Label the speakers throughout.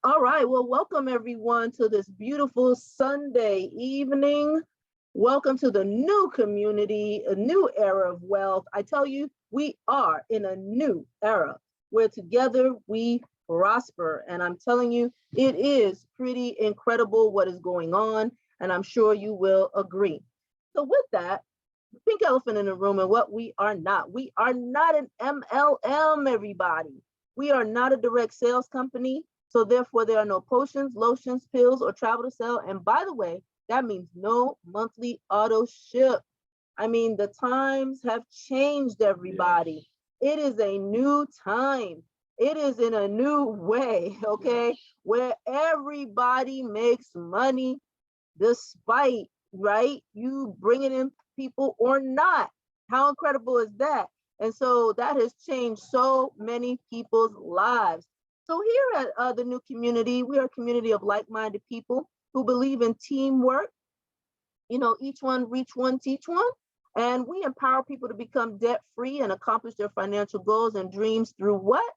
Speaker 1: All right, well, welcome everyone to this beautiful Sunday evening. Welcome to the new community, a new era of wealth. I tell you, we are in a new era where together we prosper. And I'm telling you, it is pretty incredible what is going on, and I'm sure you will agree. So with that, pink elephant in the room, and what we are not an MLM, everybody. We are not a direct sales company. So therefore, there are no potions, lotions, pills, or travel to sell. And by the way, that means no monthly auto ship. I mean, the times have changed, everybody. It is a new time. It is in a new way, okay, where everybody makes money despite, right, you bringing in people or not. How incredible is that? And so that has changed so many people's lives. So here at the new community, we are a community of like-minded people who believe in teamwork. You know, each one reach one, teach one. And we empower people to become debt-free and accomplish their financial goals and dreams through what?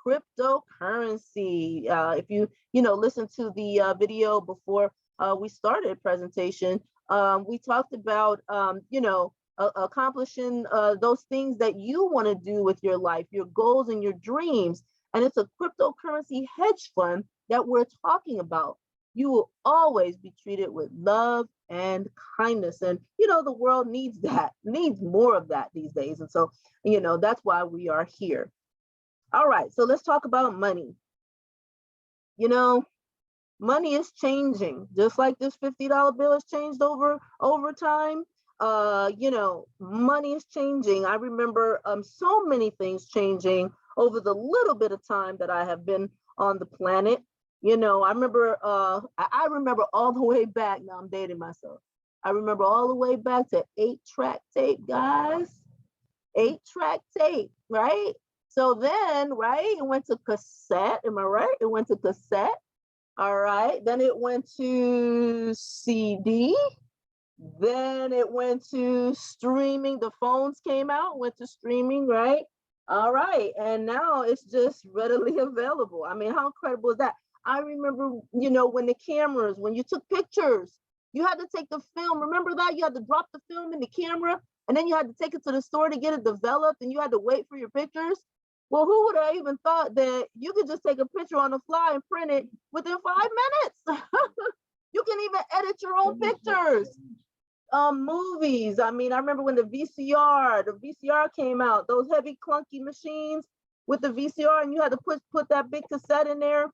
Speaker 1: Cryptocurrency. If you listen to the video before we started presentation, we talked about, accomplishing those things that you want to do with your life, your goals and your dreams. And it's a cryptocurrency hedge fund that we're talking about. You will always be treated with love and kindness. And, the world needs that, needs more of that these days. And so, that's why we are here. All right, so let's talk about money. Money is changing, just like this $50 bill has changed over time. Money is changing. I remember so many things changing over the little bit of time that I have been on the planet. I remember all the way back. Now I'm dating myself. I remember all the way back to 8-track tape, guys. 8-track tape, right? So then, right, it went to cassette. Am I right? It went to cassette. All right. Then it went to CD. Then it went to streaming. The phones came out, went to streaming, right? All right. And now it's just readily available. I mean, how incredible is that? I remember, when you took pictures, you had to take the film. Remember that? You had to drop the film in the camera, and then you had to take it to the store to get it developed, and you had to wait for your pictures. Well, who would have even thought that you could just take a picture on the fly and print it within 5 minutes? You can even edit your own pictures. Movies. I mean, I remember when the VCR came out, those heavy clunky machines with the VCR, and you had to put that big cassette in there.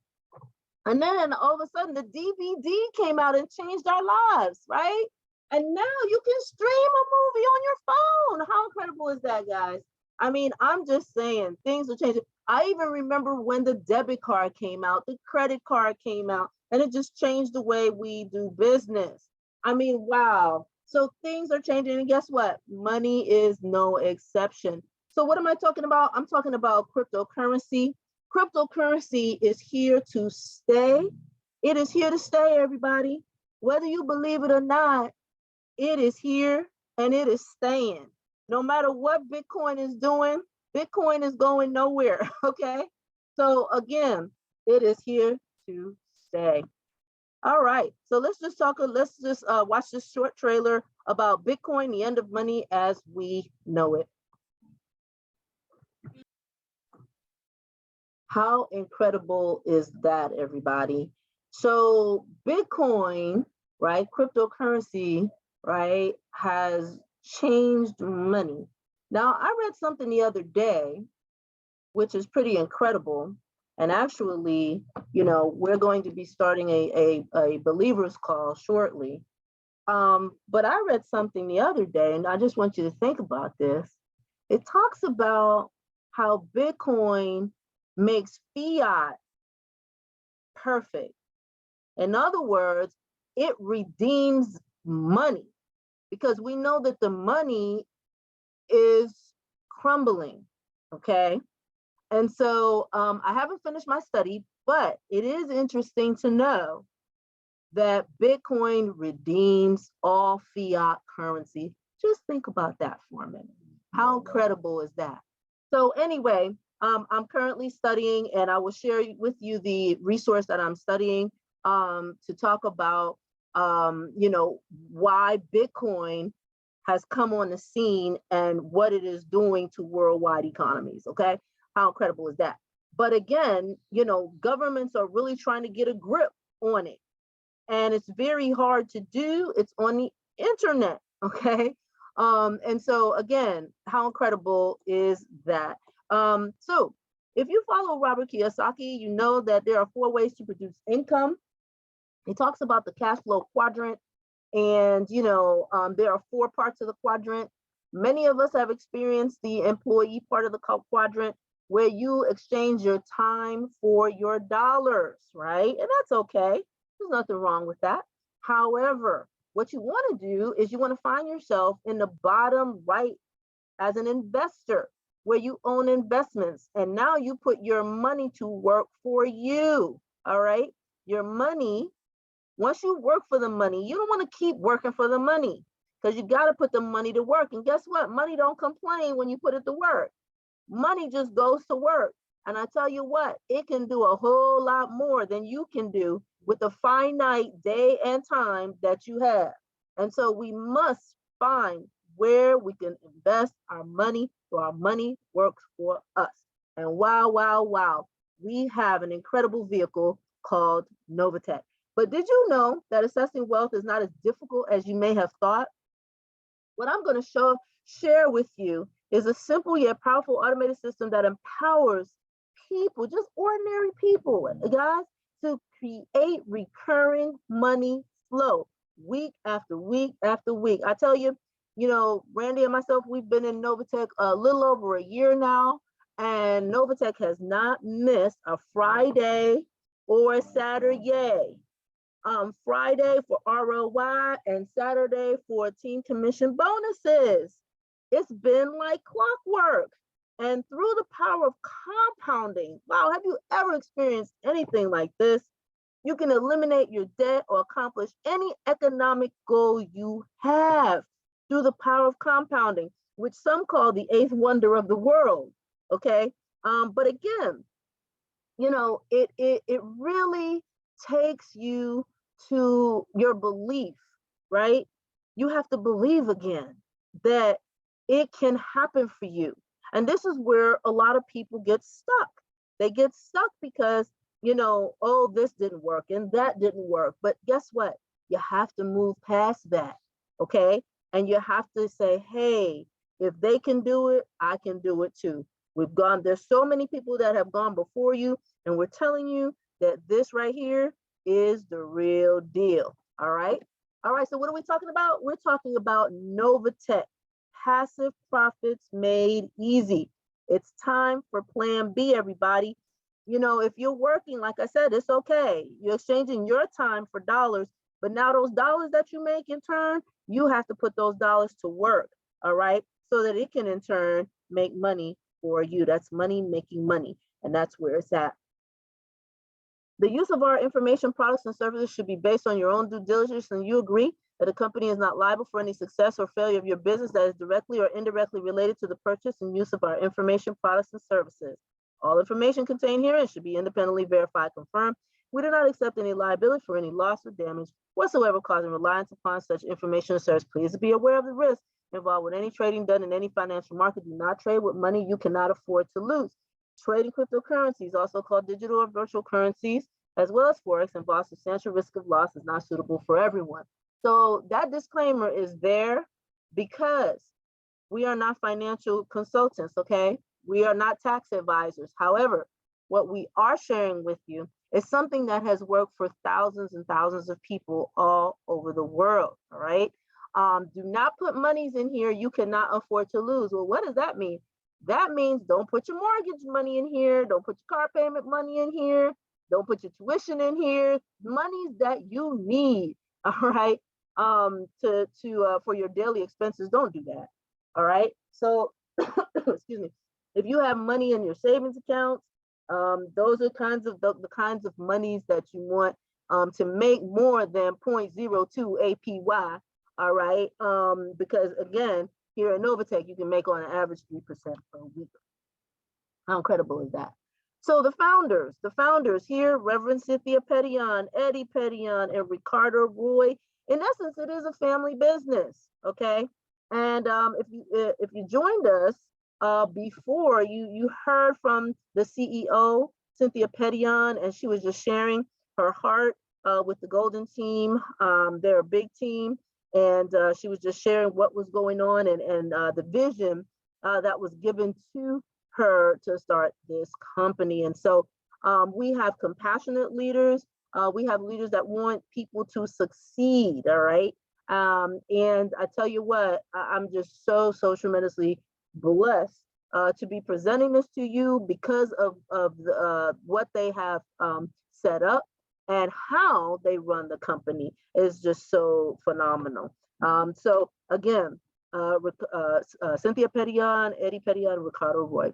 Speaker 1: And then all of a sudden the DVD came out and changed our lives, right? And now you can stream a movie on your phone. How incredible is that, guys? I mean, I'm just saying things are changing. I even remember when the debit card came out, the credit card came out, and it just changed the way we do business. I mean, wow. So things are changing, and guess what? Money is no exception. So what am I talking about? I'm talking about cryptocurrency. Cryptocurrency is here to stay. It is here to stay, everybody. Whether you believe it or not, it is here and it is staying. No matter what Bitcoin is doing, Bitcoin is going nowhere, okay? So again, it is here to stay. All right, so let's just watch this short trailer about Bitcoin, the end of money as we know it. How incredible is that, everybody? So Bitcoin, right, cryptocurrency, right, has changed money. Now, I read something the other day, which is pretty incredible. And actually, we're going to be starting a believers call shortly. But I read something the other day, and I just want you to think about this. It talks about how Bitcoin makes fiat perfect. In other words, it redeems money, because we know that the money is crumbling, okay? And so I haven't finished my study, but it is interesting to know that Bitcoin redeems all fiat currency. Just think about that for a minute. How incredible is that? So anyway, I'm currently studying, and I will share with you the resource that I'm studying to talk about, why Bitcoin has come on the scene and what it is doing to worldwide economies. Okay, how incredible is that? But again, governments are really trying to get a grip on it, and it's very hard to do. It's on the internet. Okay, and so again, how incredible is that? So if you follow Robert Kiyosaki, you know that there are 4 ways to produce income. He talks about the cash flow quadrant, and there are 4 parts of the quadrant. Many of us have experienced the employee part of the quadrant, where you exchange your time for your dollars, right? And that's okay. There's nothing wrong with that. However, what you want to do is you want to find yourself in the bottom right as an investor, where you own investments, and now you put your money to work for you. All right, your money, once you work for the money, you don't want to keep working for the money, because you got to put the money to work. And guess what? Money don't complain when you put it to work. Money just goes to work. And I tell you what, it can do a whole lot more than you can do with the finite day and time that you have. And so we must find where we can invest our money so our money works for us. And wow, wow, wow, we have an incredible vehicle called Novatech. But did you know that assessing wealth is not as difficult as you may have thought? What I'm going to share with you is a simple yet powerful automated system that empowers people, just ordinary people, guys, to create recurring money flow week after week after week. I tell you, Randy and myself, we've been in Novatech a little over a year now, and Novatech has not missed a Friday or a Saturday. Friday for ROI and Saturday for team commission bonuses. It's been like clockwork. And through the power of compounding, wow, have you ever experienced anything like this? You can eliminate your debt or accomplish any economic goal you have through the power of compounding, which some call the 8th wonder of the world. Okay. But again, it really takes you to your belief, right? You have to believe again that it can happen for you. And this is where a lot of people get stuck. They get stuck because, oh, this didn't work and that didn't work. But guess what? You have to move past that, okay? And you have to say, hey, if they can do it, I can do it too. There's so many people that have gone before you, and we're telling you that this right here is the real deal. All right. All right. So what are we talking about? We're talking about Novatech, passive profits made easy. It's time for plan B, everybody. If you're working, like I said, it's okay. You're exchanging your time for dollars, but now those dollars that you make in turn, you have to put those dollars to work. All right. So that it can in turn make money for you. That's money making money. And that's where it's at. The use of our information, products, and services should be based on your own due diligence, and you agree that a company is not liable for any success or failure of your business that is directly or indirectly related to the purchase and use of our information, products, and services. All information contained herein should be independently verified, confirmed. We do not accept any liability for any loss or damage whatsoever causing reliance upon such information or service. Please be aware of the risks involved with any trading done in any financial market. Do not trade with money you cannot afford to lose. Trading cryptocurrencies, also called digital or virtual currencies, as well as Forex, involves substantial risk of loss, is not suitable for everyone. So that disclaimer is there because we are not financial consultants, okay? We are not tax advisors. However, what we are sharing with you is something that has worked for thousands and thousands of people all over the world, all right? Do not put monies in here you cannot afford to lose. Well, what does that mean? That means don't put your mortgage money in here. Don't put your car payment money in here. Don't put your tuition in here. Monies that you need, all right, for your daily expenses. Don't do that, all right? So, excuse me. If you have money in your savings accounts, those are the kinds of monies that you want to make more than 0.02 APY, all right? Because again, here at Novatech, you can make on an average 3% per week. How incredible is that? So the founders here, Reverend Cynthia Petillon, Eddie Petillon, and Ricardo Roy. In essence, it is a family business, okay? And if you joined us before, you heard from the CEO, Cynthia Petillon, and she was just sharing her heart with the Golden Team. They're a big team, and she was just sharing what was going on and the vision that was given to her to start this company. And so we have compassionate leaders. We have leaders that want people to succeed, all right? And I tell you what, I'm just so tremendously blessed to be presenting this to you because of what they have set up and how they run the company is just so phenomenal. So again, Cynthia Petillon, Eddie Petillon, Ricardo Roy.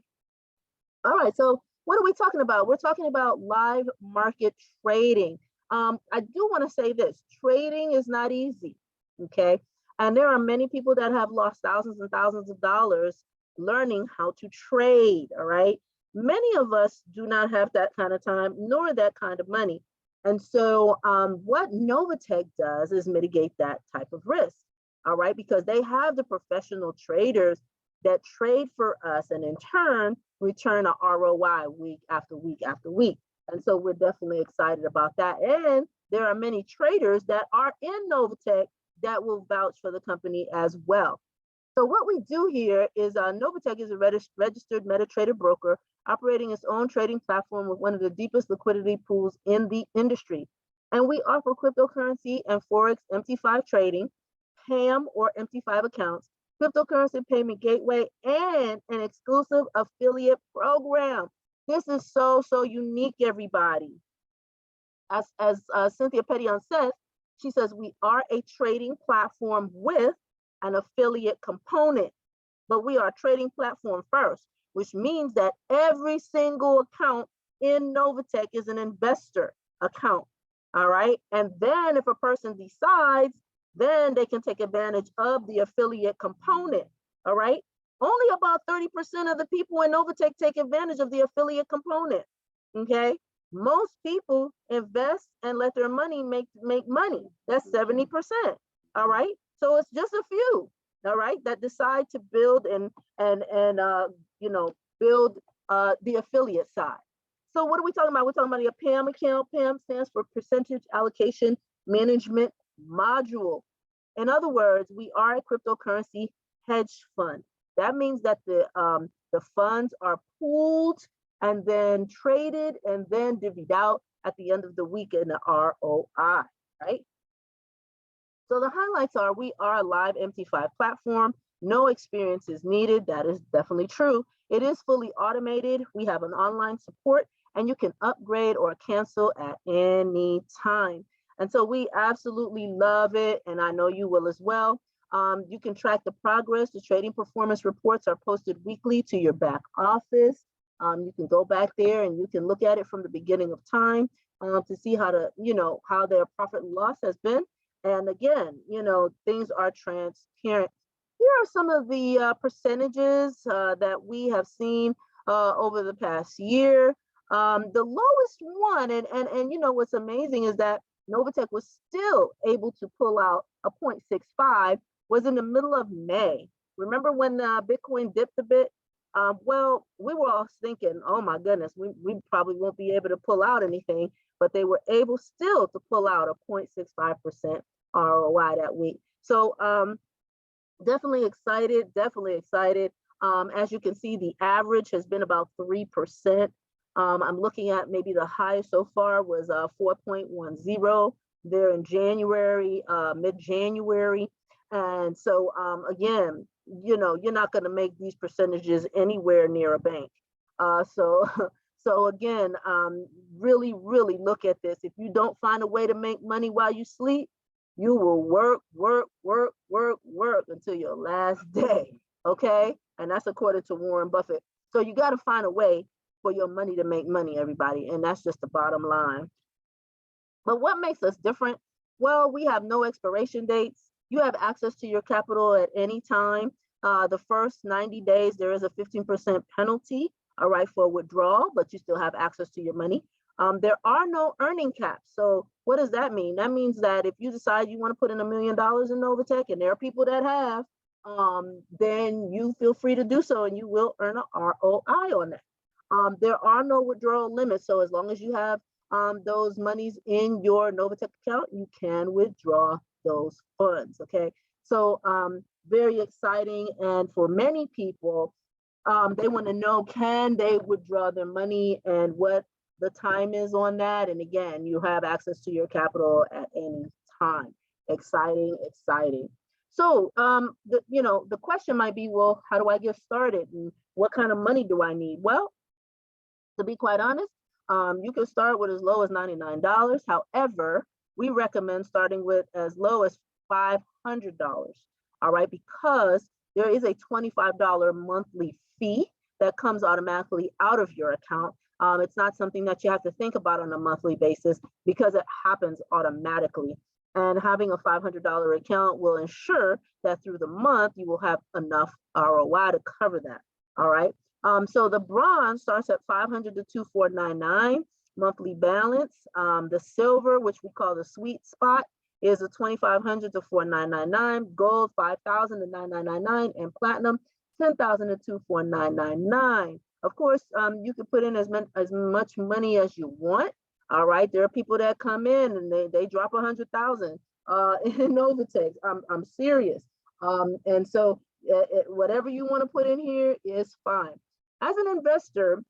Speaker 1: All right, so what are we talking about? We're talking about live market trading. I do want to say this, trading is not easy, okay? And there are many people that have lost thousands and thousands of dollars learning how to trade, all right? Many of us do not have that kind of time, nor that kind of money. And so what Novatech does is mitigate that type of risk, all right? Because they have the professional traders that trade for us and in turn, return a ROI week after week after week. And so we're definitely excited about that. And there are many traders that are in Novatech that will vouch for the company as well. So what we do here is Novatech is a registered MetaTrader broker operating its own trading platform with one of the deepest liquidity pools in the industry. And we offer cryptocurrency and Forex MT5 trading, PAM or MT5 accounts, cryptocurrency payment gateway, and an exclusive affiliate program. This is so unique, everybody. As Cynthia Petillon says, she says, we are a trading platform with an affiliate component, but we are a trading platform first, which means that every single account in Novatech is an investor account, all right? And then if a person decides, then they can take advantage of the affiliate component, all right? Only about 30% of the people in Novatech take advantage of the affiliate component, okay? Most people invest and let their money make money. That's 70%, all right? So it's just a few, all right, that decide to build and you know, build the affiliate side. So what are we talking about? We're talking about a PAM account. PAM stands for Percentage Allocation Management Module. In other words, we are a cryptocurrency hedge fund. That means that the funds are pooled and then traded and then divvied out at the end of the week in the ROI, right? So the highlights are we are a live MT5 platform. No experience is needed. That is definitely true. It is fully automated. We have an online support and you can upgrade or cancel at any time. And so we absolutely love it. And I know you will as well. You can track the progress. The trading performance reports are posted weekly to your back office. You can go back there and you can look at it from the beginning of time to see how to, you know, how their profit and loss has been. And again, you know, things are transparent. Here are some of the percentages that we have seen over the past year. The lowest one, and you know, what's amazing is that Novatech was still able to pull out a 0.65 was in the middle of May. Remember when Bitcoin dipped a bit? Well, we were all thinking, oh my goodness, we probably won't be able to pull out anything, but they were able still to pull out a 0.65% ROI that week. So definitely excited. As you can see, the average has been about 3%. I'm looking at maybe the highest so far was 4.10 there in January, mid-January. And so again, you know, you're not going to make these percentages anywhere near a bank. So again, really look at this. If you don't find a way to make money while you sleep, you will work until your last day, okay? And that's according to Warren Buffett. So you got to find a way for your money to make money, everybody. And that's just the bottom line. But what makes us different? Well, we have no expiration dates. You have access to your capital at any time. The first 90 days, there is a 15% penalty all right, for withdrawal, but you still have access to your money. There are no earning caps. So what does that mean? That means that if you decide you want to put in $1 million in Novatech, and there are people that have, then you feel free to do so, and you will earn an ROI on that. There are no withdrawal limits. So as long as you have those monies in your Novatech account, you can withdraw those funds. Okay. So very exciting. And for many people, they want to know, can they withdraw their money and what the time is on that? And again, you have access to your capital at any time. Exciting, exciting. So the question might be, well, how do I get started? And what kind of money do I need? Well, to be quite honest, you can start with as low as $99. However, we recommend starting with as low as $500. All right, because there is a $25 monthly fee that comes automatically out of your account. It's not something that you have to think about on a monthly basis because it happens automatically. And having a $500 account will ensure that through the month, you will have enough ROI to cover that. All right. So the bronze starts at $500 to $2,499 monthly balance. The silver, which we call the sweet spot, is a $2,500 to $4,999. Gold, $5,000 to $9,999, and platinum, $10,000 to $2,499. Of course, you can put in as much money as you want. All right, there are people that come in and they drop 100,000 in Novatech. I'm serious. And so whatever you want to put in here is fine. As an investor,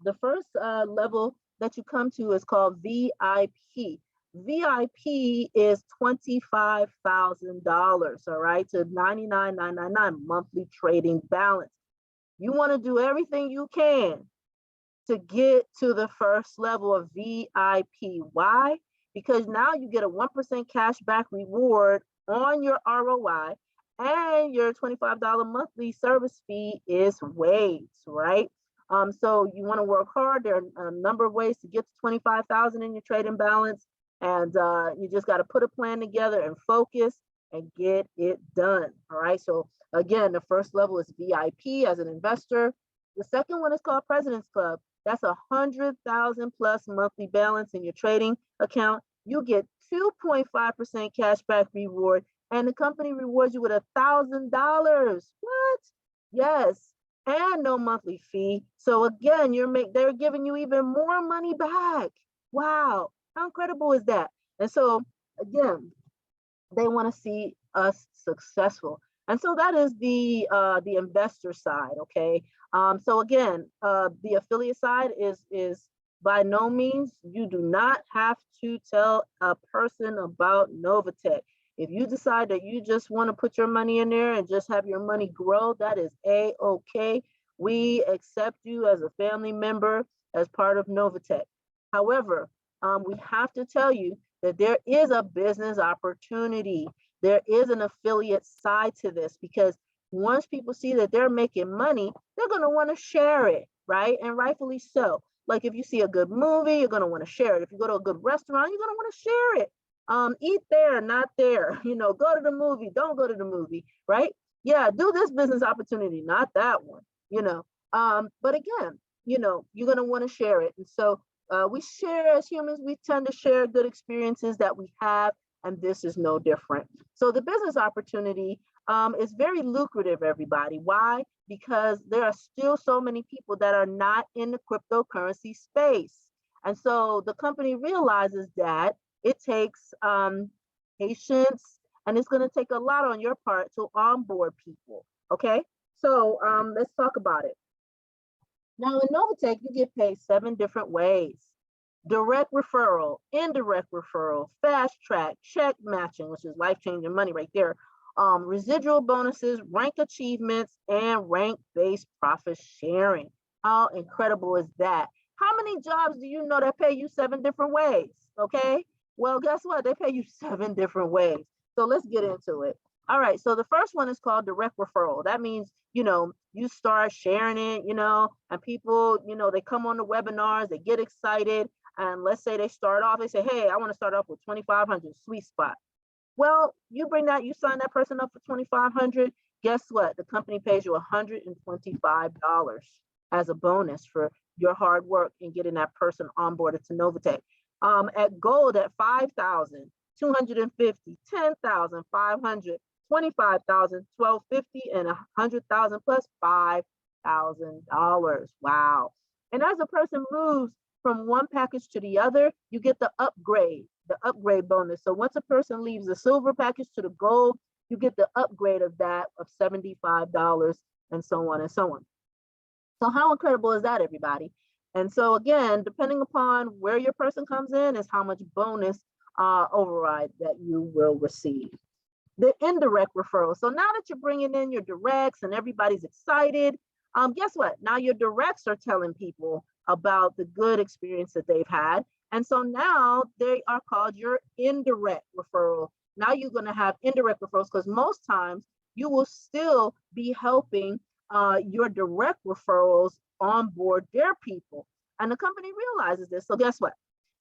Speaker 1: the first level that you come to is called VIP. VIP is $25,000, all right, to $99,999 monthly trading balance. You want to do everything you can to get to the first level of VIP. Why? Because now you get a 1% cash back reward on your ROI, and your $25 monthly service fee is waived, right? So you want to work hard. There are a number of ways to get to 25,000 in your trading balance, and you just got to put a plan together and focus and get it done. All right. So again, the first level is VIP as an investor. The second one is called President's Club. That's 100,000 plus monthly balance in your trading account. You get 2.5% cash back reward, and the company rewards you with $1,000. What? Yes, and no monthly fee. So again, they're giving you even more money back. Wow, how incredible is that? And so again, they want to see us successful. And so that is the investor side. Okay. So again, the affiliate side is by no means, you do not have to tell a person about Novatech. If you decide that you just want to put your money in there and just have your money grow, that is A-okay. We accept you as a family member, as part of Novatech. However, we have to tell you that there is a business opportunity. There is an affiliate side to this, because once people see that they're making money, they're going to want to share it, right? And rightfully so. Like if you see a good movie, you're going to want to share it. If you go to a good restaurant, you're going to want to share it. Eat there, not there. Go to the movie, don't go to the movie, right? Yeah, do this business opportunity, not that one. But again, you're going to want to share it. And so we share as humans, we tend to share good experiences that we have, and this is no different. So the business opportunity is very lucrative, everybody. Why? Because there are still so many people that are not in the cryptocurrency space. And so the company realizes that it takes patience, and it's going to take a lot on your part to onboard people. Okay, so let's talk about it. Now in Novatech, you get paid 7 different ways: direct referral, indirect referral, fast track, check matching, which is life-changing money right there, residual bonuses, rank achievements, and rank-based profit sharing. How incredible is that? How many jobs do you know that pay you 7 different ways? Okay, well, guess what? They pay you 7 different ways. So let's get into it. All right, so the first one is called direct referral. That means, you start sharing it, and people, they come on the webinars, they get excited. And let's say they start off, they say, hey, I want to start off with 2,500 sweet spot. Well, you sign that person up for 2,500. Guess what? The company pays you $125. as a bonus for your hard work in getting that person onboarded to Novatech. At gold at 5,000, 250, 10,000, 500, 25,000, 1250, and 100,000 plus $5,000. Wow. And as a person moves from one package to the other, you get the upgrade bonus. So once a person leaves the silver package to the gold, you get the upgrade of that of $75 and so on and so on. So how incredible is that, everybody? And so again, depending upon where your person comes in is how much bonus override that you will receive. The indirect referral. So now that you're bringing in your directs and everybody's excited, guess what? Now your directs are telling people about the good experience that they've had. And so now they are called your indirect referral. Now you're going to have indirect referrals because most times you will still be helping your direct referrals onboard their people. And the company realizes this. So guess what?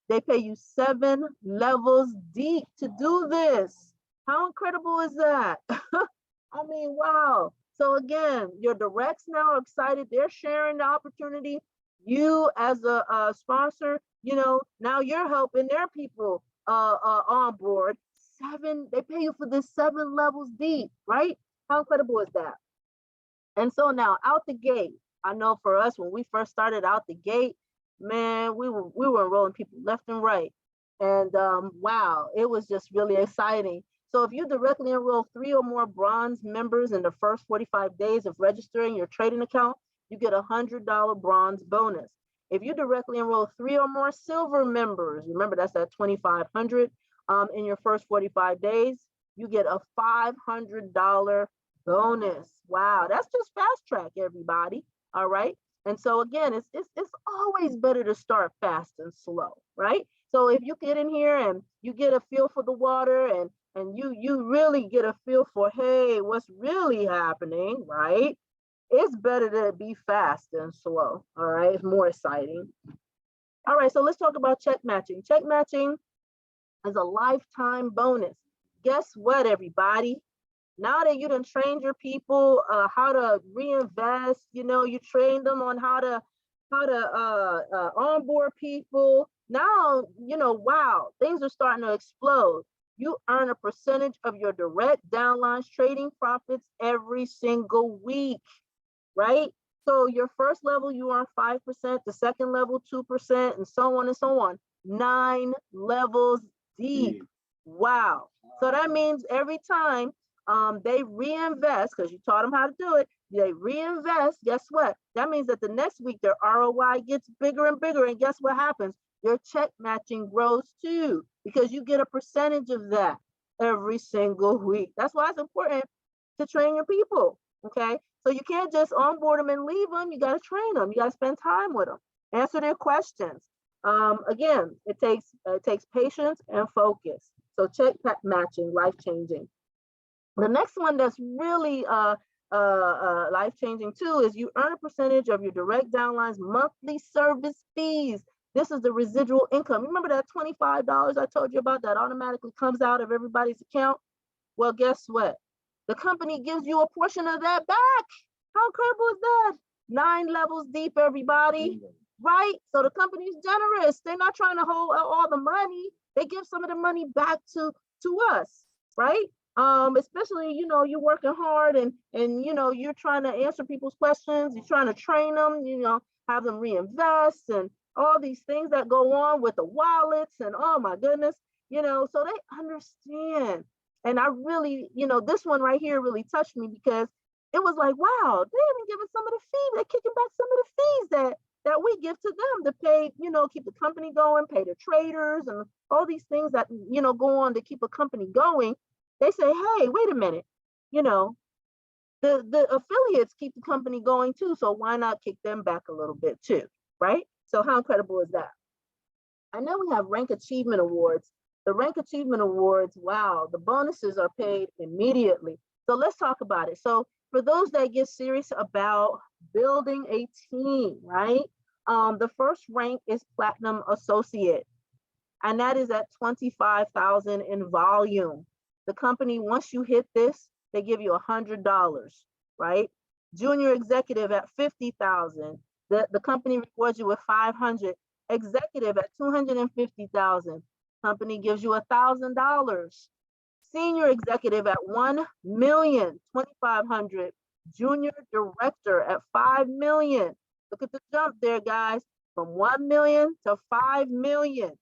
Speaker 1: They pay you 7 levels deep to do this. How incredible is that? I mean, wow. So again, your directs now are excited. They're sharing the opportunity. You as a sponsor, you know, now you're helping their people on board. They pay you for this 7 levels deep, right? How incredible is that? And so now out the gate, I know for us, when we first started out the gate, man, we were enrolling people left and right. And wow, it was just really exciting. So if you directly enroll 3 or more bronze members in the first 45 days of registering your trading account, you get a $100 bronze bonus. If you directly enroll 3 or more silver members, remember that's at $2,500 in your first 45 days, you get a $500 bonus. Wow, that's just fast track, everybody. All right. And so again, it's always better to start fast and slow, right? So if you get in here and you get a feel for the water and you really get a feel for, hey, what's really happening, right? It's better to be fast than slow. All right, it's more exciting. All right, so let's talk about check matching. Check matching is a lifetime bonus. Guess what, everybody? Now that you done trained your people how to reinvest, you know, you trained them on how to onboard people. Now, you know, wow, things are starting to explode. You earn a percentage of your direct downlines trading profits every single week, right? So your first level, you earn 5%, the second level, 2%, and so on and so on. 9 levels deep. Wow. So that means every time they reinvest, because you taught them how to do it, they reinvest, guess what? That means that the next week their ROI gets bigger and bigger, and guess what happens? Your check matching grows too, because you get a percentage of that every single week. That's why it's important to train your people, okay? So you can't just onboard them and leave them. You got to train them. You got to spend time with them, answer their questions. Again, it takes patience and focus. So check matching, life-changing. The next one that's really life-changing too is you earn a percentage of your direct downlines monthly service fees. This is the residual income. Remember that $25 I told you about that automatically comes out of everybody's account? Well, guess what? The company gives you a portion of that back. How incredible is that? 9 levels deep, everybody, right? So the company's generous. They're not trying to hold all the money. They give some of the money back to us, right? Especially, you know, you're working hard and you know, you're trying to answer people's questions. You're trying to train them, you know, have them reinvest and all these things that go on with the wallets and oh my goodness, you know, so they understand. And I really, you know, this one right here really touched me because it was like, wow, they even giving some of the fees. They're kicking back some of the fees that we give to them to pay, you know, keep the company going, pay the traders and all these things that, you know, go on to keep a company going. They say, hey, wait a minute, you know, the affiliates keep the company going too. So why not kick them back a little bit too, right? So how incredible is that? I know we have rank achievement awards. The rank achievement awards, wow, the bonuses are paid immediately. So let's talk about it. So for those that get serious about building a team, right? The first rank is Platinum Associate, and that is at 25,000 in volume. The company, once you hit this, they give you $100, right? Junior Executive at 50,000. The company rewards you with 500. Executive at 250,000. Company gives you $1,000. Senior executive at 1,000,2,500. Junior director at 5 million. Look at the jump there, guys, from 1 million to 5 million.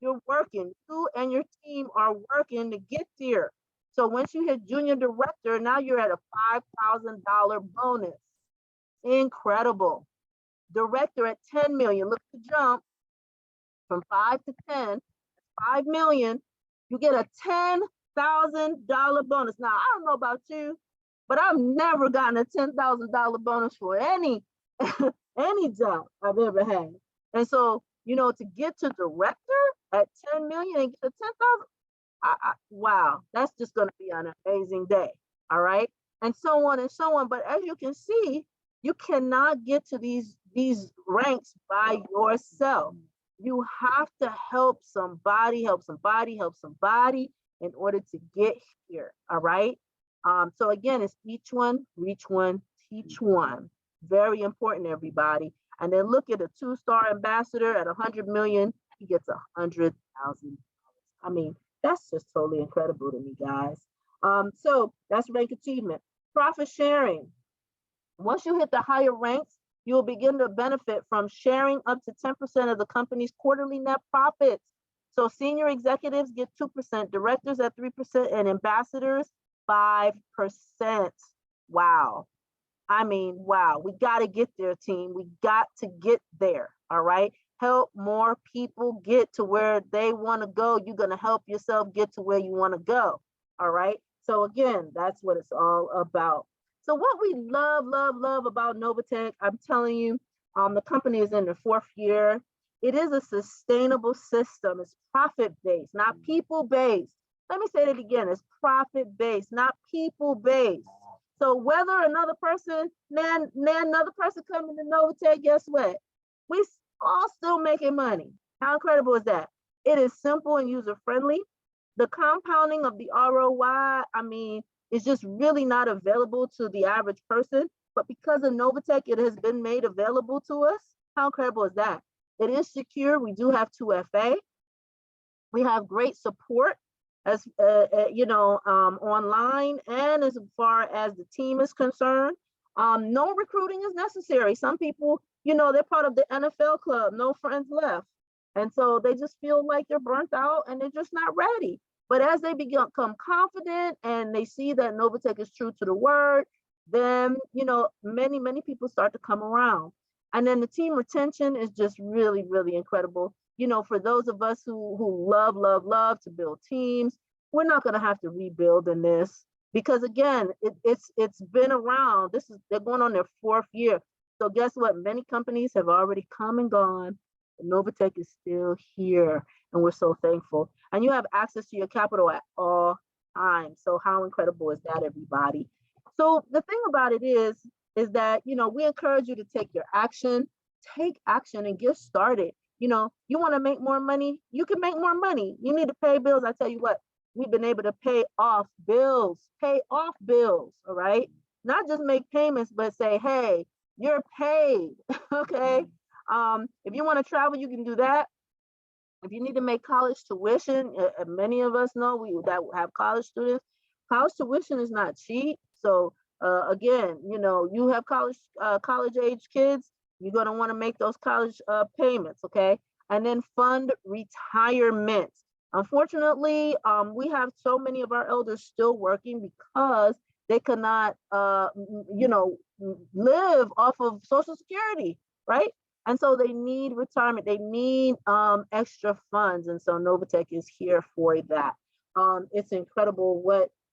Speaker 1: You're working, you and your team are working to get there. So once you hit junior director, now you're at a $5,000 bonus. Incredible. Director at 10 million. Look at the jump from 5 to 10, 5 million. You get a $10,000 bonus. Now, I don't know about you, but I've never gotten a $10,000 bonus for any any job I've ever had. And so, you know, to get to director at 10 million and get a 10,000, wow, that's just going to be an amazing day. All right. And so on and so on. But as you can see, you cannot get to these ranks by yourself. You have to help somebody in order to get here. All right. So again, it's each one, reach one, teach one. Very important, everybody. And then look at a 2-star ambassador at 100 million, he gets $100,000. I mean, that's just totally incredible to me, guys. So that's rank achievement. Profit sharing. Once you hit the higher ranks, you will begin to benefit from sharing up to 10% of the company's quarterly net profits. So senior executives get 2%, directors at 3%, and ambassadors 5%. Wow. I mean, wow, we got to get there, team. We got to get there. All right. Help more people get to where they want to go. You're going to help yourself get to where you want to go. All right. So again, that's what it's all about. So what we love about Novatech, I'm telling you, the company is in the 4th year. It is a sustainable system. It's profit-based, not people-based. Let me say that again. It's profit-based, not people-based. So whether another person coming to Novatech, guess what? We all still making money. How incredible is that? It is simple and user-friendly. The compounding of the ROI, I mean, is just really not available to the average person. But because of Novatech, it has been made available to us. How incredible is that? It is secure. We do have 2FA. We have great support as online, and as far as the team is concerned, no recruiting is necessary. Some people, they're part of the NFL club, no friends left, and so they just feel like they're burnt out and they're just not ready. But as they become confident and they see that Novatech is true to the word, then many people start to come around. And then the team retention is just really, really incredible. For those of us who love to build teams, we're not going to have to rebuild in this, because again, it's been around. They're going on their 4th year. So guess what? Many companies have already come and gone. Novatech is still here, and we're so thankful. And you have access to your capital at all times. So how incredible is that, everybody? So the thing about it is that, we encourage you to take action and get started. You want to make more money, you can make more money. You need to pay bills. I tell you what, we've been able to pay off bills, all right? Not just make payments, but say, hey, you're paid, okay? If you want to travel, you can do that. If you need to make college tuition, many of us know that have college students. College tuition is not cheap. So again, you have college age kids, you're going to want to make those college payments, okay? And then fund retirement. Unfortunately, we have so many of our elders still working because they cannot, live off of Social Security, right? And so they need retirement. They need extra funds. And so Novatech is here for that. It's incredible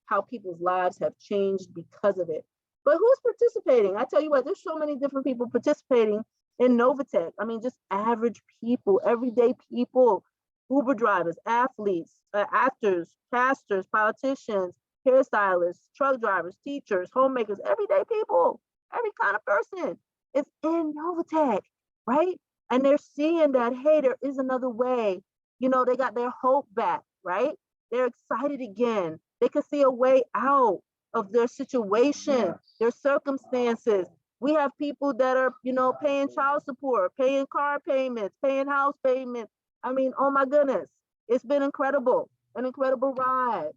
Speaker 1: how people's lives have changed because of it. But who's participating? I tell you what, there's so many different people participating in Novatech. I mean, just average people, everyday people, Uber drivers, athletes, actors, pastors, politicians, hairstylists, truck drivers, teachers, homemakers, everyday people, every kind of person is in Novatech, right? And they're seeing that, hey, there is another way. They got their hope back, right? They're excited again. They can see a way out of their situation, their circumstances. We have people that are, you know, paying child support, paying car payments, paying house payments. I mean, oh my goodness, it's been incredible, an incredible ride.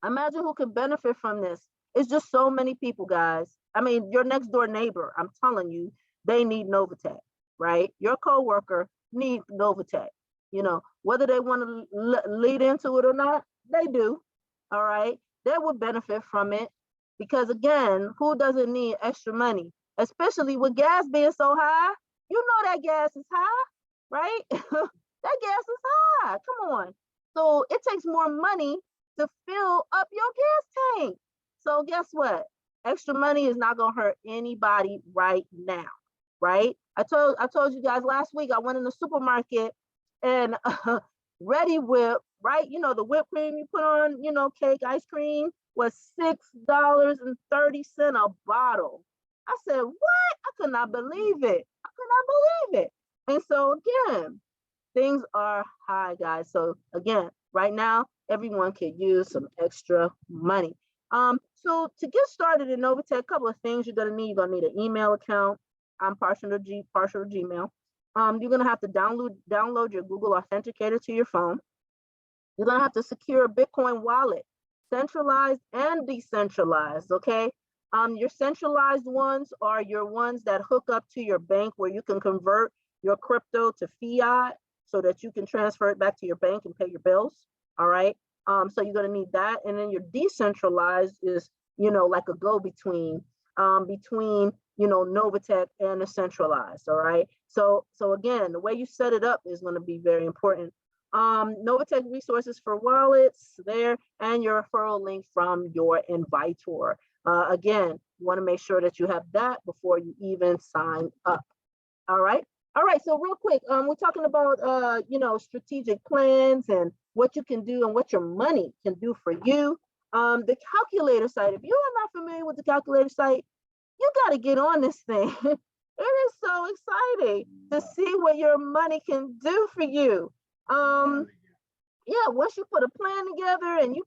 Speaker 1: Imagine who could benefit from this. It's just so many people, guys. I mean, your next door neighbor, I'm telling you, they need Novatech, right? Your coworker needs Novatech. You know, whether they want to lead into it or not, they do. All right. They would benefit from it because, again, who doesn't need extra money, especially with gas being so high? You know that gas is high, right? That gas is high. Come on. So it takes more money to fill up your gas tank. So guess what? Extra money is not gonna hurt anybody right now, right? I told you guys last week I went in the supermarket and Ready Whip, right? You know the whipped cream you put on, you know, cake, ice cream was $6.30 a bottle. I said, what? I could not believe it. I could not believe it. And so again, things are high, guys. So again, right now, everyone could use some extra money. So to get started in Novatech, a couple of things you're gonna need. You're gonna need an email account. I'm partial to Gmail. You're gonna have to download your Google Authenticator to your phone. You're gonna have to secure a Bitcoin wallet, centralized and decentralized. Okay. Your centralized ones are your ones that hook up to your bank where you can convert your crypto to fiat so that you can transfer it back to your bank and pay your bills. All right. So you're going to need that. And then your decentralized is, you know, like a go-between between, you know, Novatech and the centralized. All right. So again, the way you set it up is going to be very important. Novatech resources for wallets there and your referral link from your invitor. Again, you want to make sure that you have that before you even sign up. All right. All right. So real quick, we're talking about, you know, strategic plans and what you can do and what your money can do for you. The calculator site, if you are not familiar with the calculator site, you got to get on this thing. It is so exciting to see what your money can do for you. Yeah, once you put a plan together and you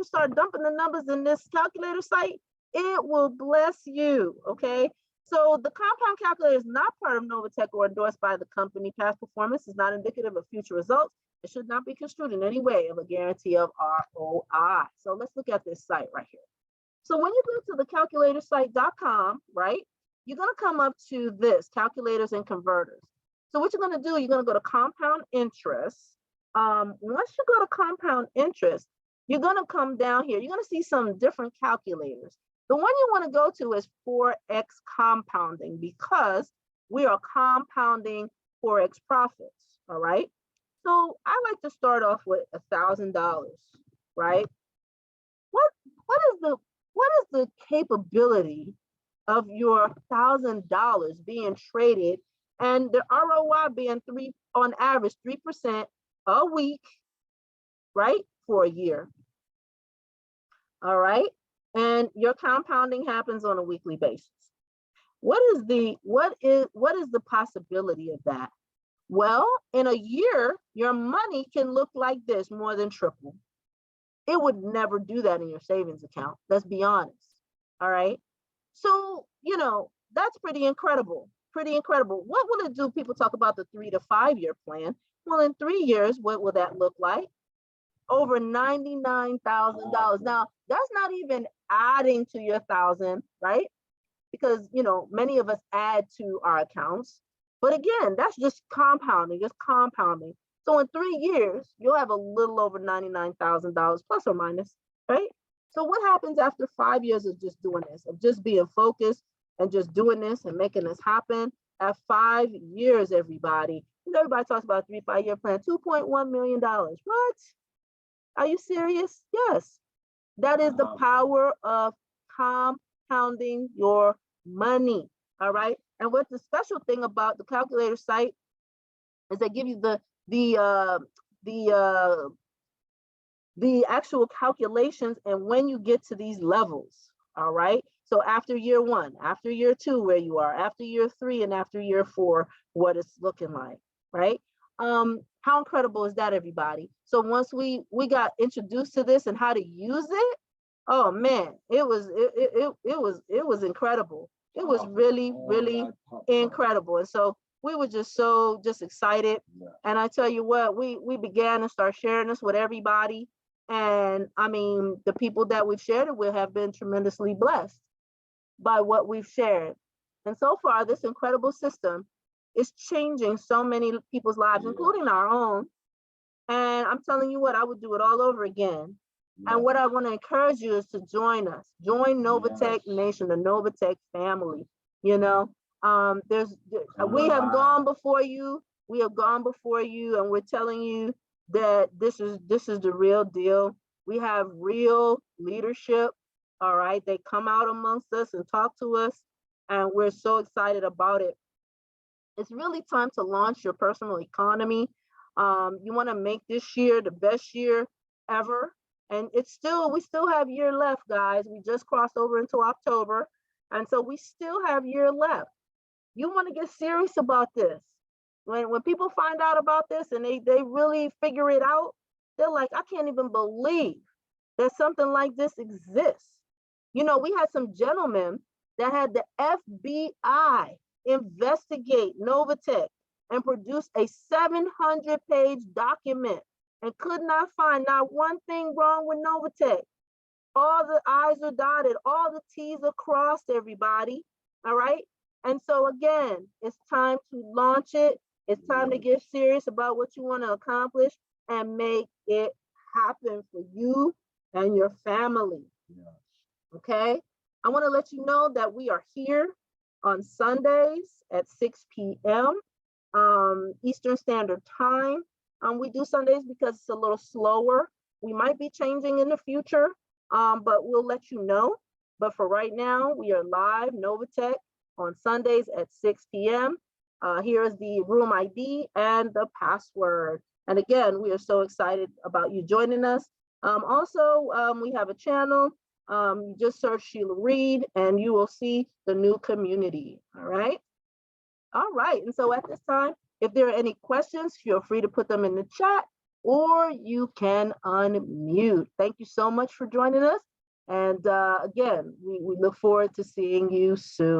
Speaker 1: start dumping the numbers in this calculator site, it will bless you. Okay. So the compound calculator is not part of Novatech or endorsed by the company. Past performance is not indicative of future results. It should not be construed in any way of a guarantee of ROI. So let's look at this site right here. So when you go to the calculatorsite.com, right, you're going to come up to this, calculators and converters. So what you're going to do, you're going to go to compound interest. Once you go to compound interest, you're going to come down here. You're going to see some different calculators. The one you want to go to is Forex compounding because we are compounding Forex profits. All right. So I like to start off with $1,000, right? What is the capability of your $1,000 being traded and the ROI being on average 3% a week, right, for a year? All right. And your compounding happens on a weekly basis. What is the possibility of that? Well, in a year, your money can look like this, more than triple. It would never do that in your savings account. Let's be honest. All right. So, you know, that's pretty incredible. Pretty incredible. What will it do? People talk about the 3 to 5 year plan. Well, in 3 years, what will that look like? Over $99,000. Now, that's not even adding to your 1,000, right? Because, you know, many of us add to our accounts. But again, that's just compounding, So in 3 years, you'll have a little over $99,000 plus or minus, right? So what happens after 5 years of just doing this, of just being focused and just doing this and making this happen? At 5 years, everybody talks about a 3 to 5 year plan, $2.1 million. What? Are you serious? Yes. That is the power of compounding your money. All right. And what's the special thing about the calculator site is they give you the actual calculations and when you get to these levels. All right. So after year 1, after year 2, where you are, after year 3, and after year 4, what it's looking like, right? How incredible is that, everybody? So once we got introduced to this and how to use it, oh man, it was incredible. It was really, really incredible. And so we were just so excited. And I tell you what, we began to start sharing this with everybody. And I mean, the people that we've shared it with have been tremendously blessed by what we've shared. And so far, this incredible system is changing so many people's lives, including our own. And I'm telling you what, I would do it all over again. And what I want to encourage you is to join us. Join Novatech Nation, the Novatech family. You know, we have gone before you. We have gone before you, and we're telling you that this is the real deal. We have real leadership. All right, they come out amongst us and talk to us, and we're so excited about it. It's really time to launch your personal economy. You want to make this year the best year ever. And we still have a year left, guys. We just crossed over into October. And so we still have a year left. You want to get serious about this. When people find out about this and they really figure it out, they're like, I can't even believe that something like this exists. You know, we had some gentlemen that had the FBI investigate Novatech and produce a 700-page document and could not find not one thing wrong with Novatech. All the I's are dotted, all the T's are crossed, everybody. All right. And so again, it's time to launch it. It's time to get serious about what you want to accomplish and make it happen for you and your family. Okay. I want to let you know that we are here on Sundays at 6 p.m. Eastern Standard Time. We do Sundays because it's a little slower. We might be changing in the future, but we'll let you know. But for right now, we are live, Novatech, on Sundays at 6 p.m. Here is the room ID and the password. And again, we are so excited about you joining us. Also, we have a channel. You just search Sheila Reed and you will see the new community. All right. All right. And so at this time, if there are any questions, feel free to put them in the chat or you can unmute. Thank you so much for joining us. And again, we look forward to seeing you soon.